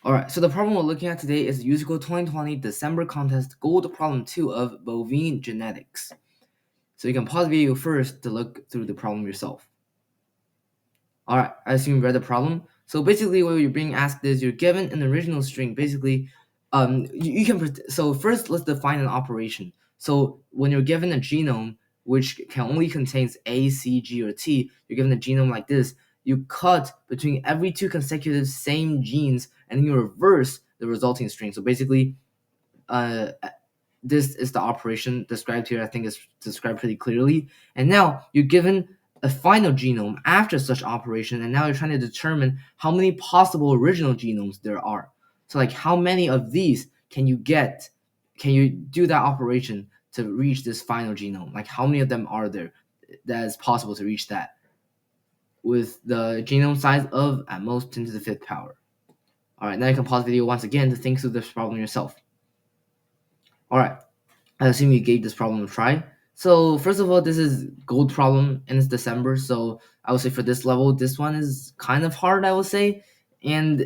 Alright, so the problem we're looking at today is the USACO 2020 December Contest Gold Problem 2 of Bovine Genetics. So you can pause the video first to look through the problem yourself. Alright, I assume you read the problem. So basically what you're being asked is you're given an original string. Basically, you can, so first let's define an operation. So when you're given a genome, which can only contains A, C, G, or T, you're given a genome like this, you cut between every two consecutive same genes and then you reverse the resulting string. So basically, uh, this is the operation described here. I think it's described pretty clearly. And now you're given a final genome after such operation, and now you're trying to determine how many possible original genomes there are. So like how many of these can you get? Can you do that operation to reach this final genome? Like how many of them are there that is possible to reach that with the genome size of at most 10 to the fifth power? All right, now you can pause the video once again to think through this problem yourself. All right. I assume you gave this problem a try. So first of all, this is gold problem and it's December. So I would say for this level, this one is kind of hard, I would say. And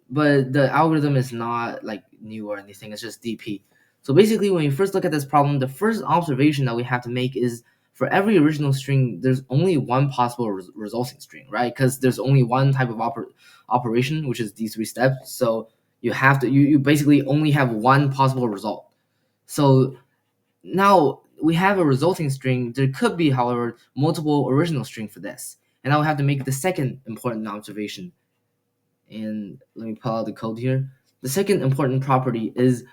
but the algorithm is not like new or anything. It's just DP. So basically, when you first look at this problem, the first observation that we have to make is for every original string, there's only one possible resulting string, right? Because there's only one type of operation, which is these three steps. So you have to, you basically only have one possible result. So now we have a resulting string. There could be, however, multiple original string for this. And now we have to make the second important observation. And let me pull out the code here. The second important property is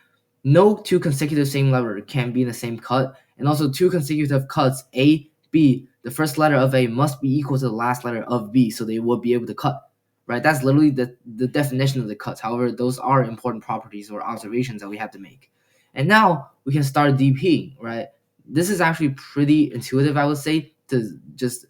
no two consecutive same letter can be in the same cut. And also two consecutive cuts, A, B, the first letter of A must be equal to the last letter of B, so they will be able to cut. Right? That's literally the definition of the cuts. However, those are important properties or observations that we have to make. And now we can start DPing, right? This is actually pretty intuitive, I would say, to just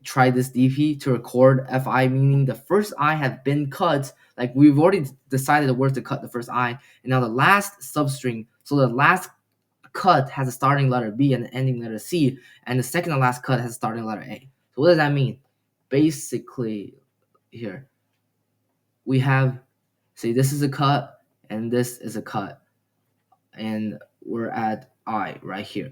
try this DP to record FI, meaning the first I have been cut. Like we've already decided where to cut the first I, and now the last substring, so the last cut has a starting letter B and an ending letter C, and the second to last cut has a starting letter A. So what does that mean? Basically, here we have, say this is a cut and this is a cut, and we're at I right here,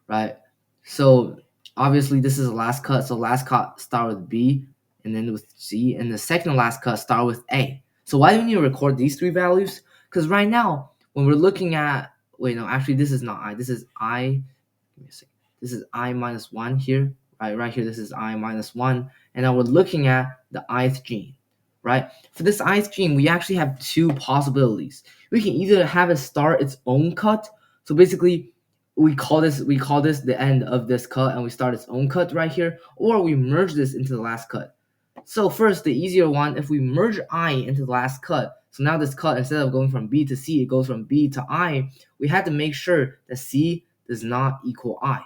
right? So obviously this is the last cut, so last cut start with B and then with C, and the second to last cut start with A. So why do we need to record these three values? Because right now when we're looking at, wait, no, actually this is not I, this is I, give me a second. This is I minus 1 here, right here this is I minus 1, and now we're looking at the ith gene, right? For this ith gene, we actually have two possibilities. We can either have it start its own cut, so basically we call this the end of this cut and we start its own cut right here, or we merge this into the last cut. So first, the easier one, if we merge I into the last cut, so now this cut, instead of going from B to C, it goes from B to I, we have to make sure that C does not equal I,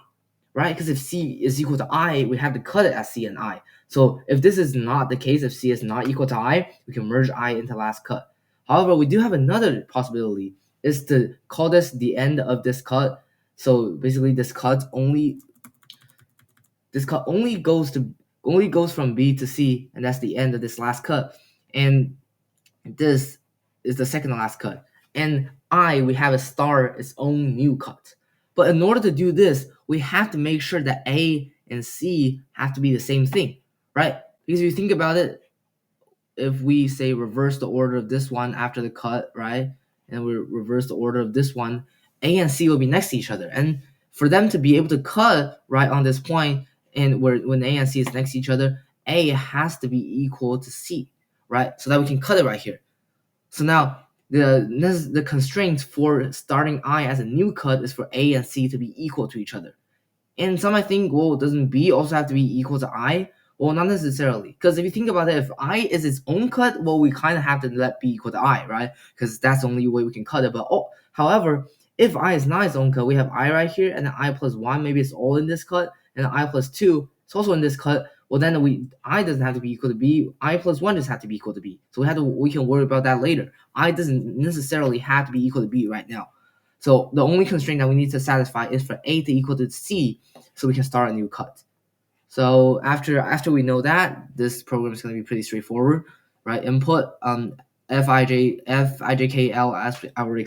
right? Because if C is equal to I, we have to cut it as C and I. So if this is not the case, if C is not equal to I, we can merge I into last cut. However, we do have another possibility, is to call this the end of this cut. So basically this cut only goes from B to C, and that's the end of this last cut. And this is the second to last cut. And we have a start its own new cut. But in order to do this, we have to make sure that A and C have to be the same thing, right? Because if you think about it, if we say reverse the order of this one after the cut, right? And we reverse the order of this one, A and C will be next to each other. And for them to be able to cut right on this point, and when A and C is next to each other, A has to be equal to C, right? So that we can cut it right here. So now the constraint for starting I as a new cut is for A and C to be equal to each other. And some might think, well, doesn't B also have to be equal to I? Well, not necessarily. Because if you think about it, if I is its own cut, well, we kind of have to let B equal to I, right? Because that's the only way we can cut it. But however, if I is not its own cut, we have I right here, and then I plus 1, maybe it's all in this cut, and then I plus 2, it's also in this cut. Well, then I doesn't have to be equal to B. I plus 1 just have to be equal to B. So we can worry about that later. I doesn't necessarily have to be equal to B right now. So the only constraint that we need to satisfy is for A to equal to C, so we can start a new cut. So after we know that, this program is going to be pretty straightforward, right? Input FIJKL as I already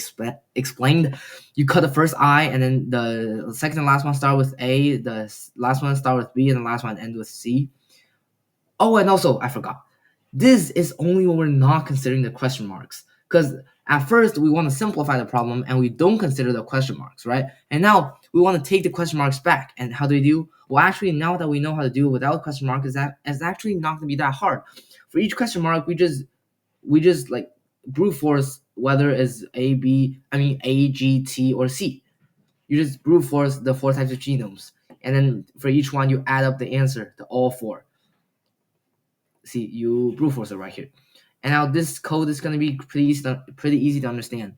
explained. You cut the first I, and then the second and last one start with A, the last one start with B, and the last one end with C. Oh, and also I forgot. This is only when we're not considering the question marks. Because at first we want to simplify the problem and we don't consider the question marks, right? And now we want to take the question marks back. And how do we do? Well, actually, now that we know how to do it without question mark, is that it's actually not gonna be that hard. For each question mark, we just like brute force whether it's A, G, T, or C. You just brute force the four types of genomes. And then for each one, you add up the answer to all four. See, you brute force it right here. And now this code is going to be pretty easy to understand.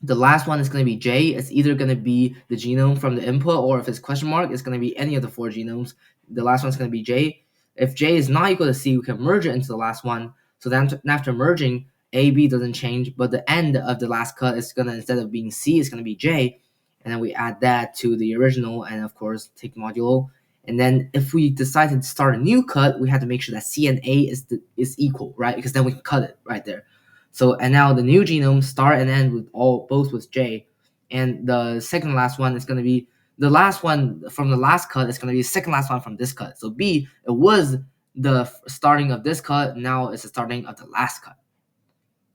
The last one is going to be J. It's either going to be the genome from the input, or if it's question mark, it's going to be any of the four genomes. The last one's going to be J. If J is not equal to C, we can merge it into the last one. So then after merging, A, B doesn't change, but the end of the last cut is going to, instead of being C, it's going to be J. And then we add that to the original and, of course, take modulo. And then if we decide to start a new cut, we have to make sure that C and A is equal, right? Because then we can cut it right there. So, and now the new genome start and end with both with J, and the second last one is going to be the last one from the last cut. It's going to be the second last one from this cut. So B, it was the starting of this cut. Now it's the starting of the last cut.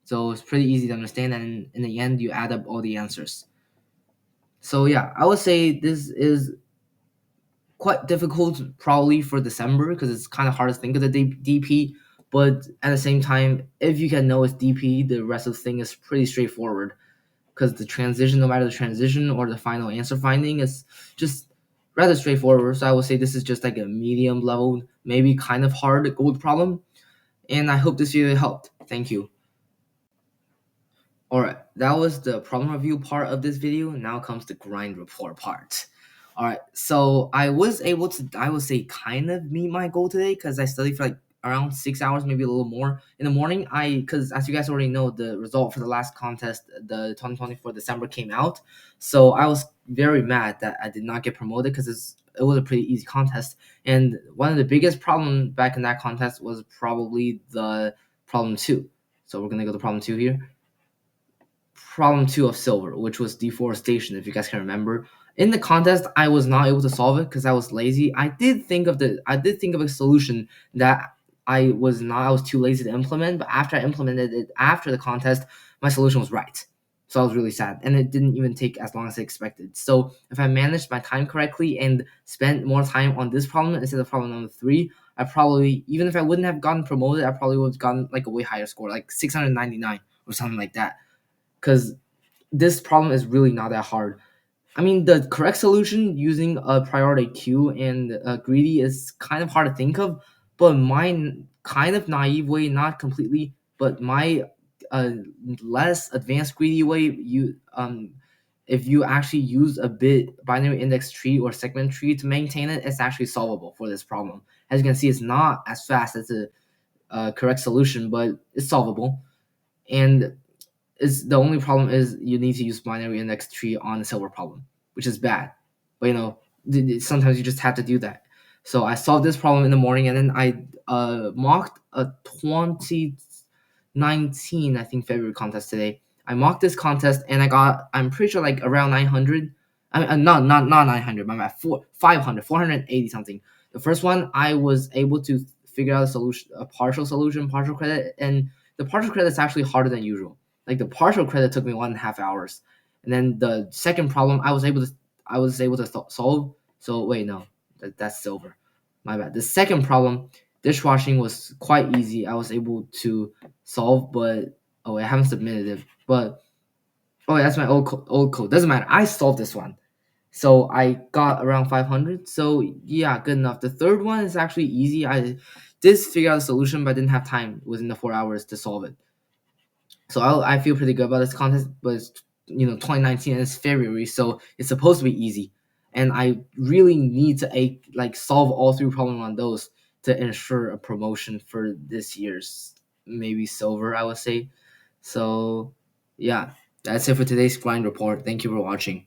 So it's pretty easy to understand, and in the end, you add up all the answers. So yeah, I would say this is quite difficult probably for December because it's kind of hard to think of the DP. But at the same time, if you can know it's DP, the rest of the thing is pretty straightforward because the transition, no matter the transition or the final answer finding, is just rather straightforward. So I would say this is just like a medium level, maybe kind of hard gold problem. And I hope this video helped. Thank you. Alright, that was the problem review part of this video. Now comes the grind report part. Alright, so I was able to, I would say, kind of meet my goal today because I studied for like around 6 hours, maybe a little more. In the morning, because as you guys already know, the result for the last contest, the 2024 December came out. So I was very mad that I did not get promoted because it was a pretty easy contest. And one of the biggest problems back in that contest was probably the problem 2. So we're going to go to problem 2 here. Problem 2 of silver, which was deforestation, if you guys can remember. In the contest, I was not able to solve it because I was lazy. I did think of a solution that I was too lazy to implement, but after I implemented it after the contest, my solution was right. So I was really sad, and it didn't even take as long as I expected. So if I managed my time correctly and spent more time on this problem instead of problem number 3, I probably, even if I wouldn't have gotten promoted, I probably would have gotten like a way higher score, like 699 or something like that. Because this problem is really not that hard. I mean, the correct solution using a priority queue and greedy is kind of hard to think of, but my kind of naive way, not completely, but my less advanced greedy way, if you actually use a bit binary index tree or segment tree to maintain it, it's actually solvable for this problem. As you can see, it's not as fast as the correct solution, but it's solvable. And the only problem is you need to use binary index tree on the silver problem, which is bad. But sometimes you just have to do that. So I solved this problem in the morning, and then I mocked a 2019, I think, February contest today. I mocked this contest, and I'm pretty sure like around 900. I mean, not 900. My math, 500, 480 something. The first one, I was able to figure out a partial solution, partial credit, and the partial credit is actually harder than usual. Like the partial credit took me 1.5 hours, and then the second problem I was able to solve. So wait, no, that's silver. My bad. The second problem, dishwashing, was quite easy. I was able to solve, but I haven't submitted it. But that's my old code. Doesn't matter. I solved this one. So I got around 500. So yeah, good enough. The third one is actually easy. I did figure out a solution, but I didn't have time within the 4 hours to solve it. So I feel pretty good about this contest, but it's 2019 and it's February, so it's supposed to be easy, and I really need to solve all 3 problems on those to ensure a promotion for this year's maybe silver, I would say. So yeah, that's it for today's grind report. Thank you for watching.